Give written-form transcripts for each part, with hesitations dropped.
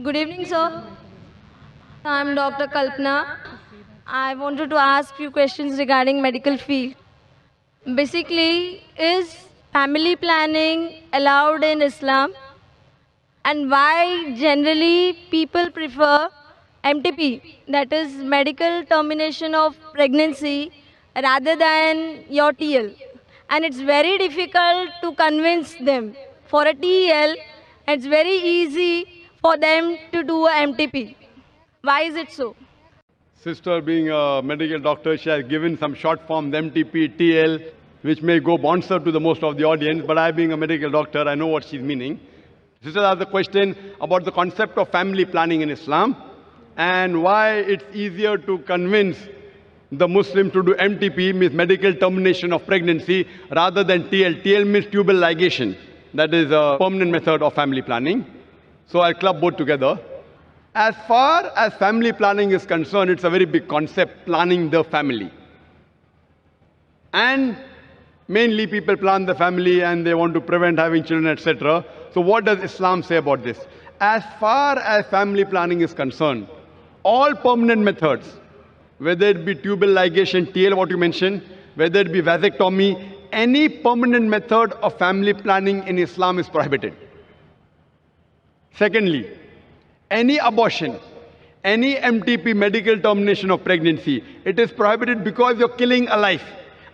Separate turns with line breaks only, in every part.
Good evening, sir. I'm Dr. Kalpana. I wanted to ask few questions regarding medical field. Basically, is family planning allowed in Islam, and why generally people prefer MTP, that is medical termination of pregnancy, rather than your TL? And it's very difficult to convince them. For a TL, it's very easy for them to do a MTP. Why is it so?
Sister being a medical doctor, she has given some short forms, MTP, TL, which may go bouncer to the most of the audience, but I being a medical doctor, I know what she's meaning. Sister asked the question about the concept of family planning in Islam and why it's easier to convince the Muslim to do MTP, means medical termination of pregnancy, rather than TL. TL means tubal ligation. That is a permanent method of family planning. So I'll club both together. As far as family planning is concerned, it's a very big concept, planning the family. And mainly people plan the family and they want to prevent having children, etc. So what does Islam say about this? As far as family planning is concerned, all permanent methods, whether it be tubal ligation, TL, what you mentioned, whether it be vasectomy, any permanent method of family planning in Islam is prohibited. Secondly, any abortion, any MTP, medical termination of pregnancy, it is prohibited because you're killing a life.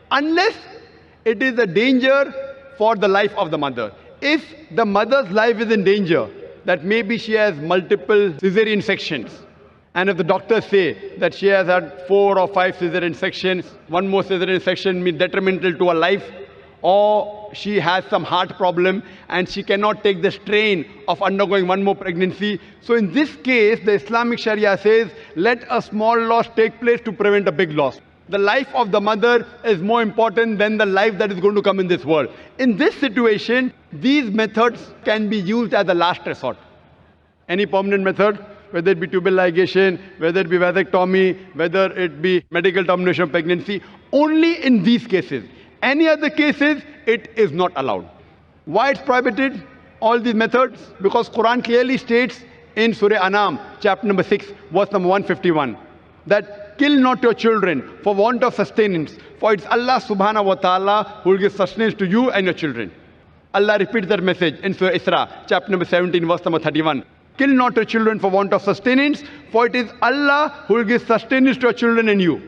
Unless it is a danger for the life of the mother. If the mother's life is in danger, that maybe she has multiple cesarean sections, and if the doctors say that she has had 4 or 5 cesarean sections, one more cesarean section means detrimental to her life, or she has some heart problem and she cannot take the strain of undergoing one more pregnancy. So in this case, the Islamic Sharia says, let a small loss take place to prevent a big loss. The life of the mother is more important than the life that is going to come in this world. In this situation, these methods can be used as a last resort. Any permanent method, whether it be tubal ligation, whether it be vasectomy, whether it be medical termination of pregnancy, only in these cases. Any other cases, it is not allowed. Why it's prohibited, all these methods? Because Quran clearly states in Surah Anam, chapter number 6, verse number 151, that kill not your children for want of sustenance, for it's Allah subhanahu wa ta'ala who will give sustenance to you and your children. Allah repeats that message in Surah Isra, chapter number 17, verse number 31. Kill not your children for want of sustenance, for it is Allah who will give sustenance to your children and you.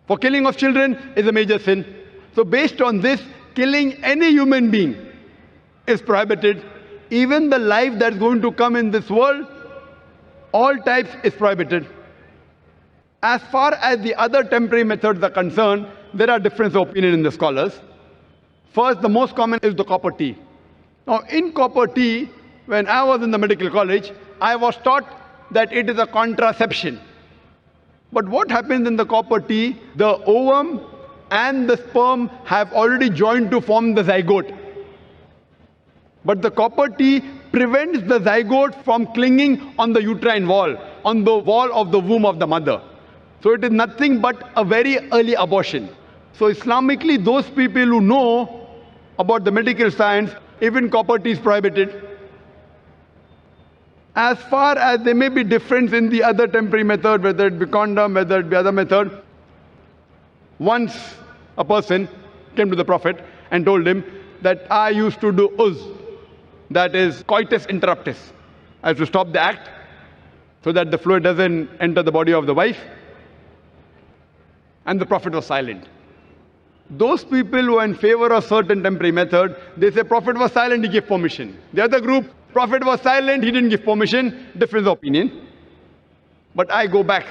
For killing of children is a major sin. So based on this, killing any human being is prohibited. Even the life that's going to come in this world, all types is prohibited. As far as the other temporary methods are concerned, there are different opinions in the scholars. First, the most common is the copper T. Now in copper T, when I was in the medical college, I was taught that it is a contraception. But what happens in the copper T, the ovum and the sperm have already joined to form the zygote. But the copper T prevents the zygote from clinging on the uterine wall, on the wall of the womb of the mother. So it is nothing but a very early abortion. So Islamically, those people who know about the medical science, even copper T is prohibited. As far as there may be difference in the other temporary method, whether it be condom, whether it be other method, once a person came to the Prophet and told him that I used to do uz, that is coitus interruptus. I have to stop the act so that the fluid doesn't enter the body of the wife. And the Prophet was silent. Those people who are in favor of certain temporary method, they say Prophet was silent, he gave permission. The other group, Prophet was silent, he didn't give permission, difference of opinion. But I go back.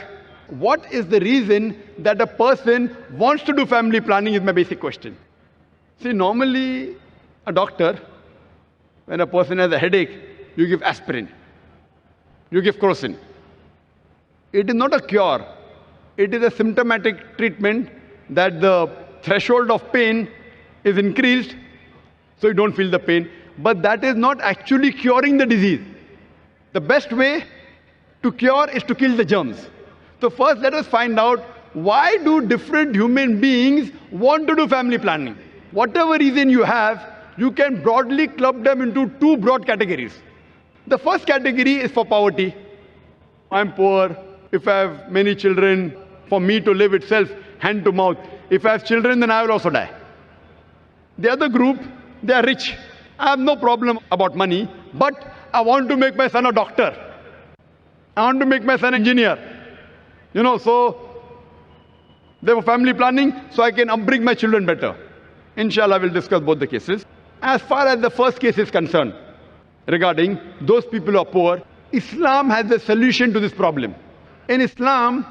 What is the reason that a person wants to do family planning is my basic question. See, normally a doctor, when a person has a headache, you give aspirin, you give crocin. It is not a cure. It is a symptomatic treatment that the threshold of pain is increased, so you don't feel the pain. But that is not actually curing the disease. The best way to cure is to kill the germs. So first let us find out, why do different human beings want to do family planning? Whatever reason you have, you can broadly club them into two broad categories. The first category is for poverty. I'm poor. If I have many children, for me to live itself, hand to mouth. If I have children, then I will also die. The other group, they are rich. I have no problem about money, but I want to make my son a doctor. I want to make my son an engineer. So they were family planning, so I can upbring my children better. Inshallah, we'll discuss both the cases. As far as the first case is concerned, regarding those people who are poor, Islam has a solution to this problem. In Islam,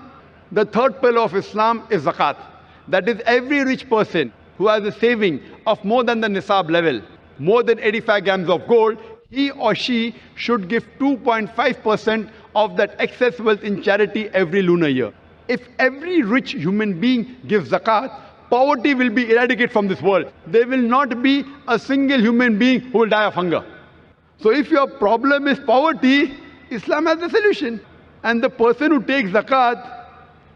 the third pillar of Islam is zakat. That is, every rich person who has a saving of more than the nisab level, more than 85 grams of gold, he or she should give 2.5% of that excess wealth in charity every lunar year. If every rich human being gives zakat, poverty will be eradicated from this world. There will not be a single human being who will die of hunger. So if your problem is poverty, Islam has a solution. And the person who takes zakat,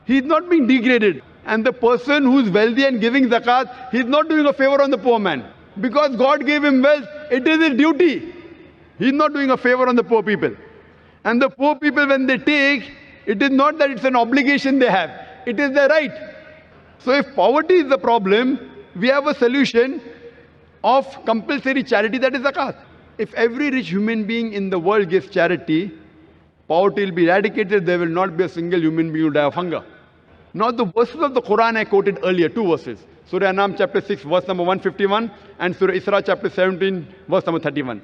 he is not being degraded. And the person who is wealthy and giving zakat, he is not doing a favor on the poor man. Because God gave him wealth, it is his duty. He is not doing a favor on the poor people. And the poor people, when they take, it is not that it's an obligation they have. It is their right. So if poverty is the problem, we have a solution of compulsory charity, that is zakat. If every rich human being in the world gives charity, poverty will be eradicated. There will not be a single human being who die of hunger. Now the verses of the Quran I quoted earlier, two verses. Surah Anam chapter 6 verse number 151 and Surah Isra chapter 17 verse number 31.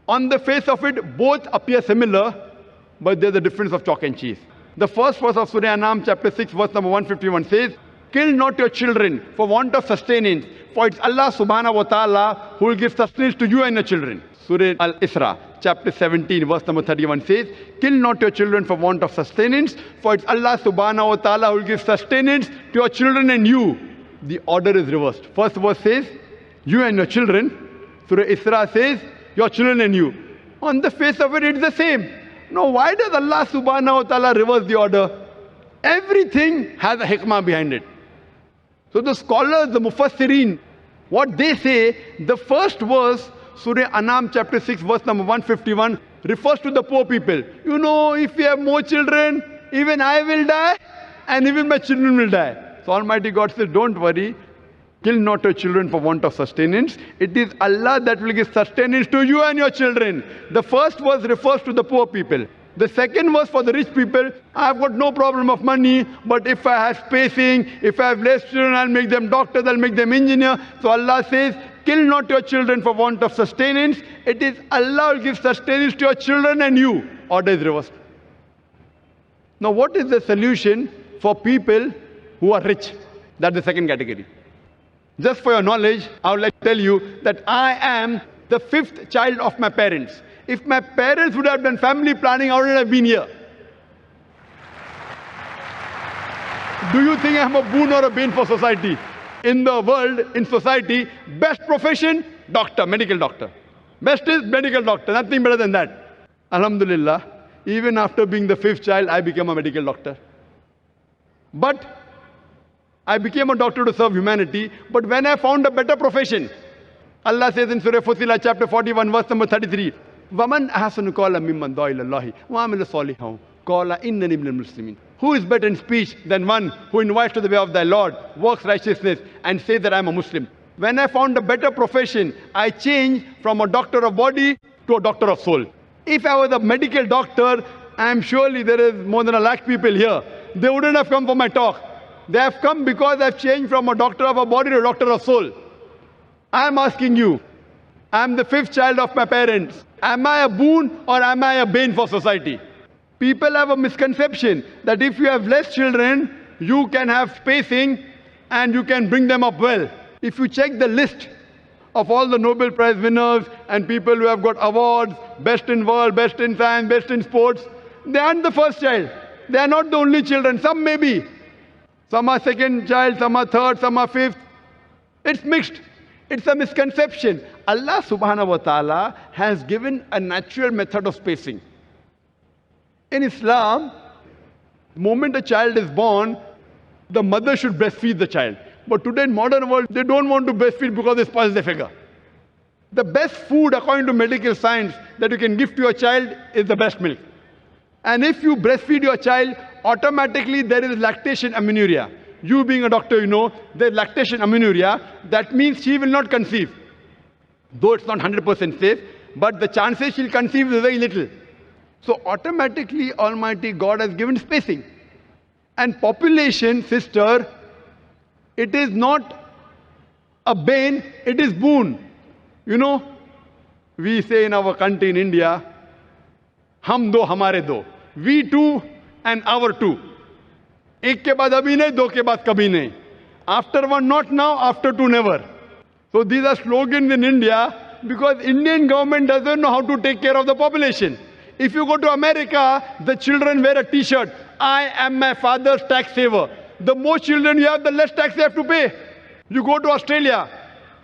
On the face of it, both appear similar, but there's a difference of chalk and cheese. The first verse of Surah Anam chapter 6 verse number 151 says, "Kill not your children for want of sustenance, for it's Allah subhanahu wa ta'ala who will give sustenance to you and your children." Surah Al-Isra chapter 17 verse number 31 says, "Kill not your children for want of sustenance, for it's Allah subhanahu wa ta'ala who will give sustenance to your children and you." The order is reversed. First verse says, "You and your children." Surah Isra says, "Your children and you." On the face of it, it's the same. Now, why does Allah subhanahu wa ta'ala reverse the order? Everything has a hikmah behind it. So the scholars, the mufassirin, what they say, the first verse, Surah Anam chapter 6 verse number 151, refers to the poor people. If we have more children, even I will die and even my children will die. So Almighty God says, don't worry, kill not your children for want of sustenance. It is Allah that will give sustenance to you and your children. The first verse refers to the poor people. The second verse for the rich people, I've got no problem of money, but if I have spacing, if I have less children, I'll make them doctors, I'll make them engineers. So Allah says, kill not your children for want of sustenance. It is Allah will give sustenance to your children and you. Order is reversed. Now what is the solution for people who are rich? That's the second category. Just for your knowledge, I would like to tell you that I am the fifth child of my parents. If my parents would have done family planning, I wouldn't have been here. Do you think I'm a boon or a bane for society? In the world, in society, best profession, doctor, medical doctor. Best is medical doctor, nothing better than that. Alhamdulillah, even after being the fifth child, I became a medical doctor. But I became a doctor to serve humanity, but when I found a better profession, Allah says in Surah Fussilat chapter 41 verse number 33, وَمَنْ أَحْسَنُ قَوْلًا مِمَّنْ دَعَا إِلَى اللَّهِ وَعَمِلَ صَالِحًا قَالَ إِنَّنِي مِنَ الْمُسْلِمِينَ. Who is better in speech than one who invites to the way of thy Lord, works righteousness, and says that I am a Muslim? When I found a better profession, I changed from a doctor of body to a doctor of soul. If I was a medical doctor, I am surely there is more than 1 lakh people here. They wouldn't have come for my talk. They have come because I've changed from a doctor of a body to a doctor of soul. I am asking you, I am the fifth child of my parents. Am I a boon or am I a bane for society? People have a misconception that if you have less children, you can have spacing and you can bring them up well. If you check the list of all the Nobel Prize winners and people who have got awards, best in world, best in science, best in sports, they aren't the first child. They are not the only children. Some may be. Some are second child, some are third, some are fifth. It's mixed. It's a misconception. Allah subhanahu wa ta'ala has given a natural method of spacing. In Islam, the moment a child is born, the mother should breastfeed the child. But today in modern world, they don't want to breastfeed because they spoil their figure. The best food, according to medical science, that you can give to your child is the breast milk. And if you breastfeed your child, automatically there is lactation amenorrhea. You being a doctor, you know, there's lactation amenorrhea. That means she will not conceive. Though it's not 100% safe, but the chances she'll conceive is very little. So automatically Almighty God has given spacing. And population, sister, it is not a bane, it is boon. You know, we say in our country in India, hum do hamare do. We two and our two. एक के बाद अभी नहीं, दो के बाद कभी नहीं. After one not now, after two never. So these are slogans in India because Indian government doesn't know how to take care of the population. If you go to America, the children wear a t-shirt. I am my father's tax saver. The more children you have, the less tax you have to pay. You go to Australia,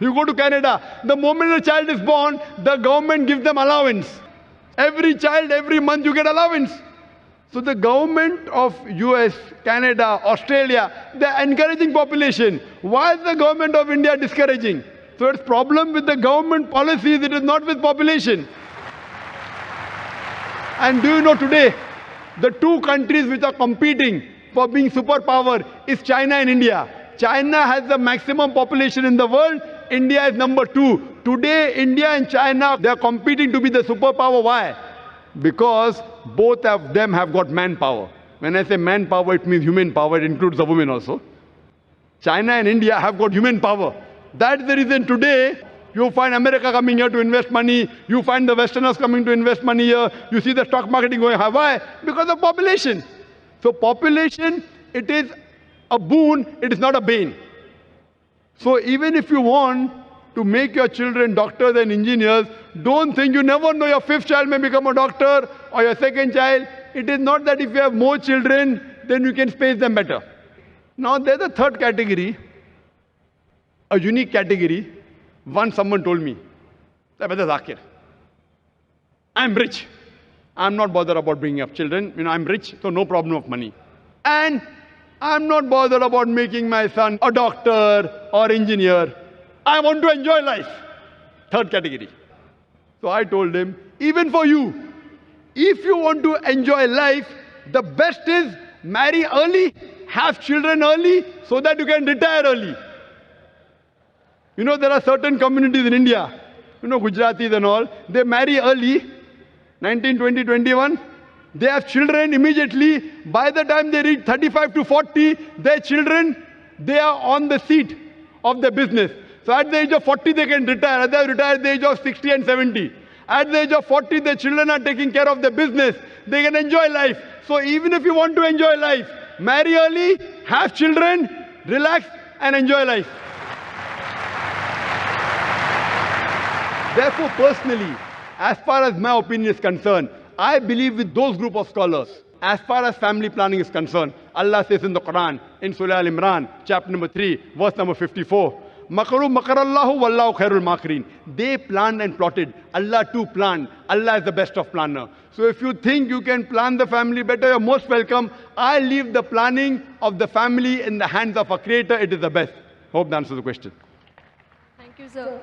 you go to Canada. The moment a child is born, the government gives them allowance. Every child, every month you get allowance. So the government of US, Canada, Australia, they're encouraging population. Why is the government of India discouraging? So it's problem with the government policies, it is not with population. And do you know today, the two countries which are competing for being superpower is China and India. China has the maximum population in the world. India is number 2. Today, India and China, they are competing to be the superpower. Why? Because both of them have got manpower. When I say manpower, it means human power. It includes the women also. China and India have got human power. That's the reason today you find America coming here to invest money. You find the Westerners coming to invest money here. You see the stock market going high. Why? Because of population. So population, it is a boon, it is not a bane. So even if you want to make your children doctors and engineers, don't think, you never know, your 5th child may become a doctor or your 2nd child. It is not that if you have more children, then you can space them better. Now there's a 3rd category, a unique category. Once someone told me, Brother Zakir, I'm rich. I'm not bothered about bringing up children. You know, I'm rich, so no problem of money. And I'm not bothered about making my son a doctor or engineer. I want to enjoy life. 3rd category. So I told him, even for you, if you want to enjoy life, the best is marry early, have children early, so that you can retire early. You know, there are certain communities in India, you know, Gujaratis and all, they marry early, 19, 20, 21. They have children immediately. By the time they reach 35 to 40, their children, they are on the seat of the business. So at the age of 40, they can retire. They retire at the age of 60 and 70. At the age of 40, their children are taking care of their business. They can enjoy life. So even if you want to enjoy life, marry early, have children, relax and enjoy life. Therefore, personally, as far as my opinion is concerned, I believe with those group of scholars. As far as family planning is concerned, Allah says in the Quran, in Surah Al-Imran, chapter number 3, verse number 54, Makaru makarallahu wallahu khairul makirin. They planned and plotted. Allah too planned. Allah is the best of planner. So if you think you can plan the family better, you're most welcome. I leave the planning of the family in the hands of a creator. It is the best. Hope that answers the question.
Thank you, sir.